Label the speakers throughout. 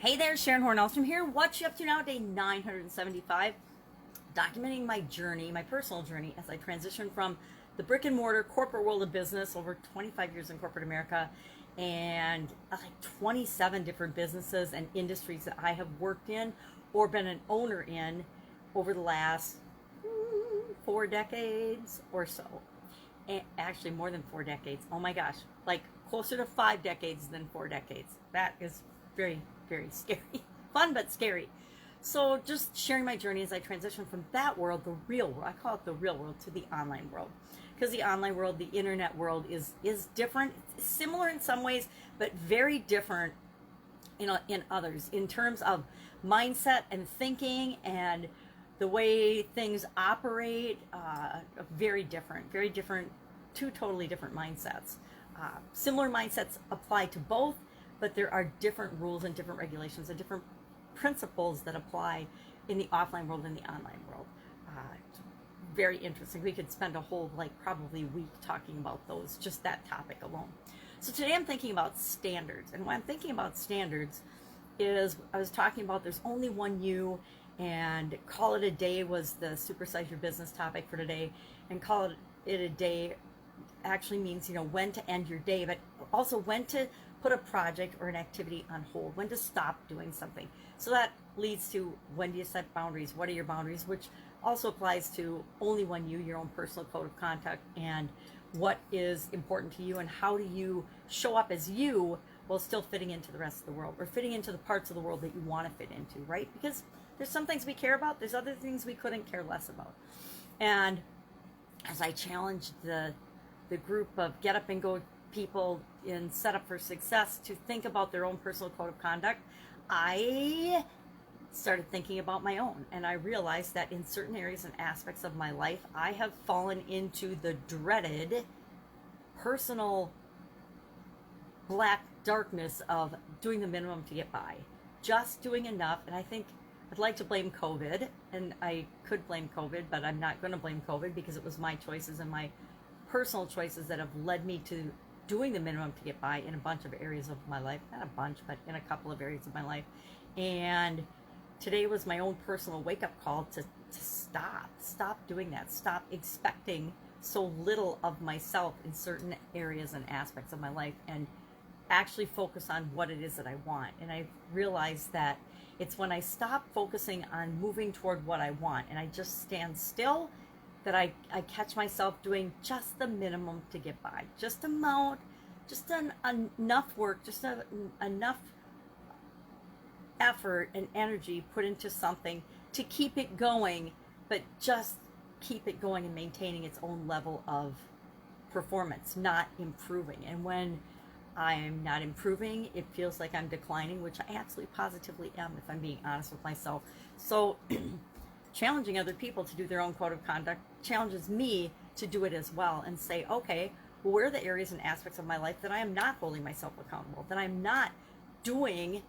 Speaker 1: Hey there, Sharon Horne-Ellstrom here. What you up to now? Day 975. Documenting my journey, my personal journey, as I transition from the brick and mortar corporate world of business, over 25 years in corporate America, and like 27 different businesses and industries that I have worked in or been an owner in over the last 4 decades or so. And actually, more than 4 decades. Oh my gosh, like closer to 5 decades than 4 decades. That is very, very scary. Fun, but scary. So just sharing my journey as I transition from that world, the real world, I call it the real world, to the online world. Because the online world, the internet world is different, similar in some ways, but very different in others, in terms of mindset and thinking and the way things operate. Very different, two totally different mindsets. Similar mindsets apply to both, but there are different rules and different regulations and different principles that apply in the offline world and the online world. Very interesting. We could spend a whole, probably week talking about those, just that topic alone. So today I'm thinking about standards. And when I'm thinking about standards is, I was talking about there's only one you, and call it a day was the supersize your business topic for today. And call it a day actually means, when to end your day, but also when to put a project or an activity on hold, when to stop doing something. So that leads to, when do you set boundaries? What are your boundaries? Which also applies to only one you, your own personal code of conduct, and what is important to you, and how do you show up as you while still fitting into the rest of the world, or fitting into the parts of the world that you want to fit into, right? Because there's some things we care about, there's other things we couldn't care less about. And as I challenged the group of Get Up and Go people in Set Up for Success to think about their own personal code of conduct, I started thinking about my own, and I realized that in certain areas and aspects of my life, I have fallen into the dreaded personal black darkness of doing the minimum to get by, just doing enough. And I think I'd like to blame COVID, and I could blame COVID, but I'm not going to blame COVID, because it was my choices and my personal choices that have led me to doing the minimum to get by in a bunch of areas of my life. Not a bunch, but in a couple of areas of my life. And today was my own personal wake-up call to stop doing that. Stop expecting so little of myself in certain areas and aspects of my life, and actually focus on what it is that I want. And I realized that it's when I stop focusing on moving toward what I want, and I just stand still, that I catch myself doing just the minimum to get by. Just enough work, enough effort and energy put into something to keep it going, but just keep it going and maintaining its own level of performance, not improving. And when I'm not improving, it feels like I'm declining, which I absolutely positively am, if I'm being honest with myself. So challenging other people to do their own code of conduct challenges me to do it as well, and say, okay, well, where are the areas and aspects of my life that I am not holding myself accountable, that I'm not doing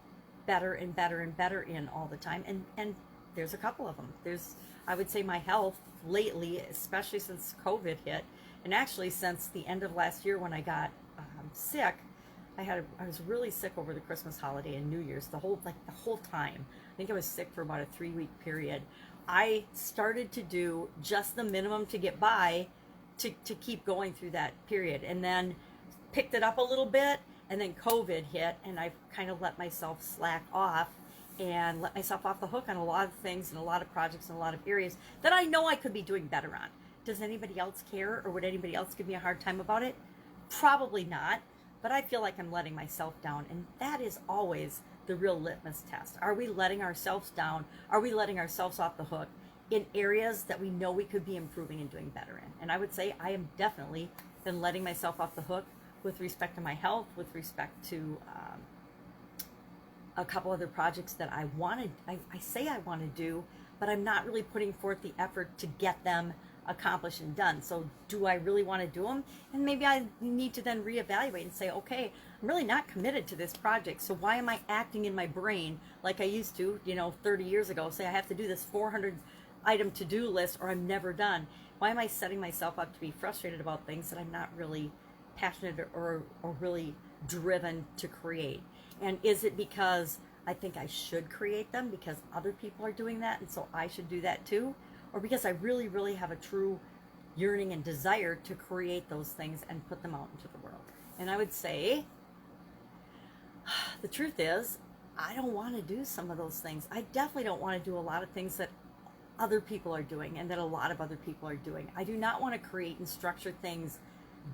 Speaker 1: better and better and better in all the time? And there's a couple of them. There's, I would say, my health lately, especially since COVID hit, and actually since the end of last year when I got sick. I was really sick over the Christmas holiday and New Year's, the whole time. I think I was sick for about a 3-week period. I started to do just the minimum to get by, to keep going through that period, and then picked it up a little bit, and then COVID hit, and I kind of let myself slack off and let myself off the hook on a lot of things and a lot of projects and a lot of areas that I know I could be doing better on. Does anybody else care, or would anybody else give me a hard time about it? Probably not, but I feel like I'm letting myself down, and that is always the real litmus test. Are we letting ourselves down? Are we letting ourselves off the hook in areas that we know we could be improving and doing better in? And I would say I am definitely been letting myself off the hook with respect to my health, with respect to a couple other projects that I say I want to do, but I'm not really putting forth the effort to get them accomplished and done. So do I really want to do them? And maybe I need to then reevaluate and say, okay, I'm really not committed to this project, so why am I acting in my brain like I used to 30 years ago? Say I have to do this 400 item to-do list or I'm never done. Why am I setting myself up to be frustrated about things that I'm not really passionate or really driven to create? And is it because I think I should create them because other people are doing that, and so I should do that too, or because I really, really have a true yearning and desire to create those things and put them out into the world. And I would say, the truth is, I don't want to do some of those things. I definitely don't want to do a lot of things that other people are doing and that a lot of other people are doing. I do not want to create and structure things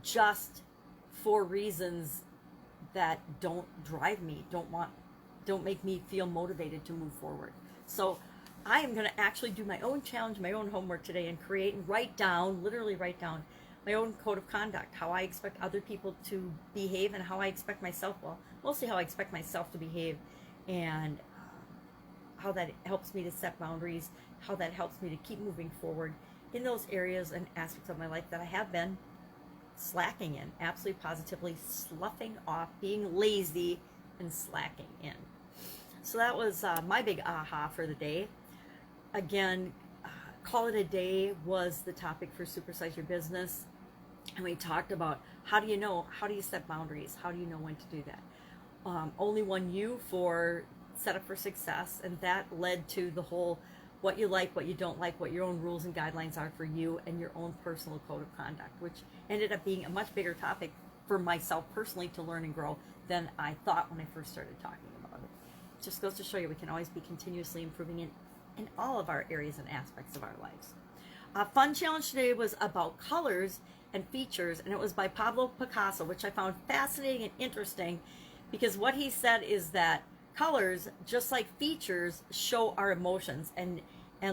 Speaker 1: just for reasons that don't drive me, don't make me feel motivated to move forward. So I am going to actually do my own challenge, my own homework today, and create and write down, literally write down my own code of conduct, how I expect other people to behave and how I expect myself, well, mostly how I expect myself to behave, and how that helps me to set boundaries, how that helps me to keep moving forward in those areas and aspects of my life that I have been slacking in, absolutely positively sloughing off, being lazy and slacking in. So that was my big aha for the day. Again, call it a day was the topic for Supersize Your Business. And we talked about how do you set boundaries? How do you know when to do that? Only one you for set up for success. And that led to the whole what you like, what you don't like, what your own rules and guidelines are for you and your own personal code of conduct, which ended up being a much bigger topic for myself personally to learn and grow than I thought when I first started talking about it. It just goes to show you we can always be continuously improving in all of our areas and aspects of our lives. A fun challenge today was about colors and features, and it was by Pablo Picasso, which I found fascinating and interesting because what he said is that colors, just like features, show our emotions and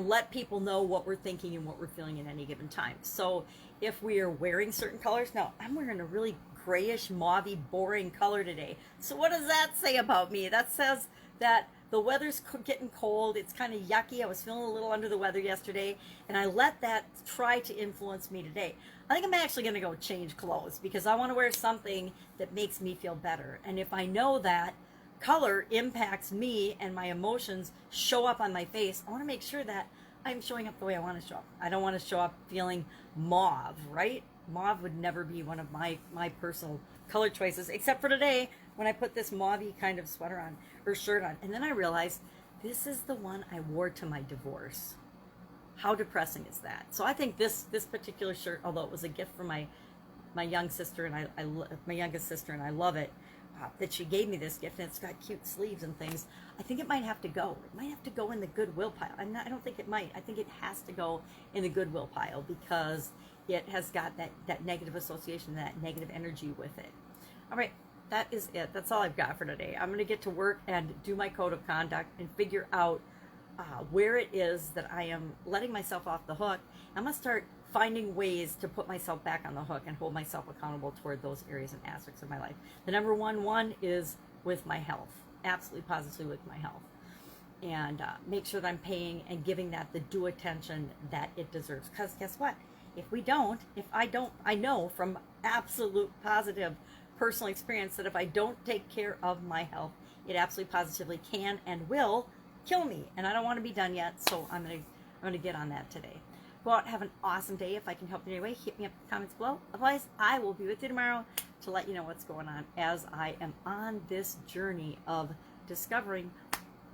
Speaker 1: let people know what we're thinking and what we're feeling at any given time. So if we are wearing certain colors, now I'm wearing a really grayish, mauvey, boring color today. So what does that say about me? That says that the weather's getting cold. It's kind of yucky. I was feeling a little under the weather yesterday, and I let that try to influence me today. I think I'm actually going to go change clothes because I want to wear something that makes me feel better. And if I know that color impacts me and my emotions show up on my face, I want to make sure that I'm showing up the way I want to show up. I don't want to show up feeling mauve, right? Mauve would never be one of my personal color choices, except for today when I put this mauvey kind of sweater on or shirt on. And then I realized this is the one I wore to my divorce. How depressing is that? So I think this particular shirt, although it was a gift from my young sister and my youngest sister, and I love it, that she gave me this gift, and it's got cute sleeves and things. I think it might have to go. It might have to go in the Goodwill pile. I don't think it might. I think it has to go in the Goodwill pile because it has got that negative association, that negative energy with it. All right, that is it. That's all I've got for today. I'm going to get to work and do my code of conduct and figure out where it is that I am letting myself off the hook. I'm going to start finding ways to put myself back on the hook and hold myself accountable toward those areas and aspects of my life. The number one is with my health, absolutely positively with my health. And make sure that I'm paying and giving that the due attention that it deserves. Because guess what? If I know from absolute positive personal experience that if I don't take care of my health, it absolutely positively can and will kill me. And I don't want to be done yet, so I'm gonna get on that today. Go out and have an awesome day. If I can help you in any way, hit me up in the comments below. Otherwise, I will be with you tomorrow to let you know what's going on as I am on this journey of discovering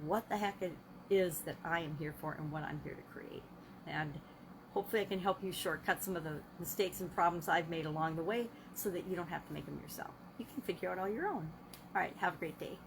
Speaker 1: what the heck it is that I am here for and what I'm here to create. And hopefully I can help you shortcut some of the mistakes and problems I've made along the way so that you don't have to make them yourself. You can figure out all your own. All right, have a great day.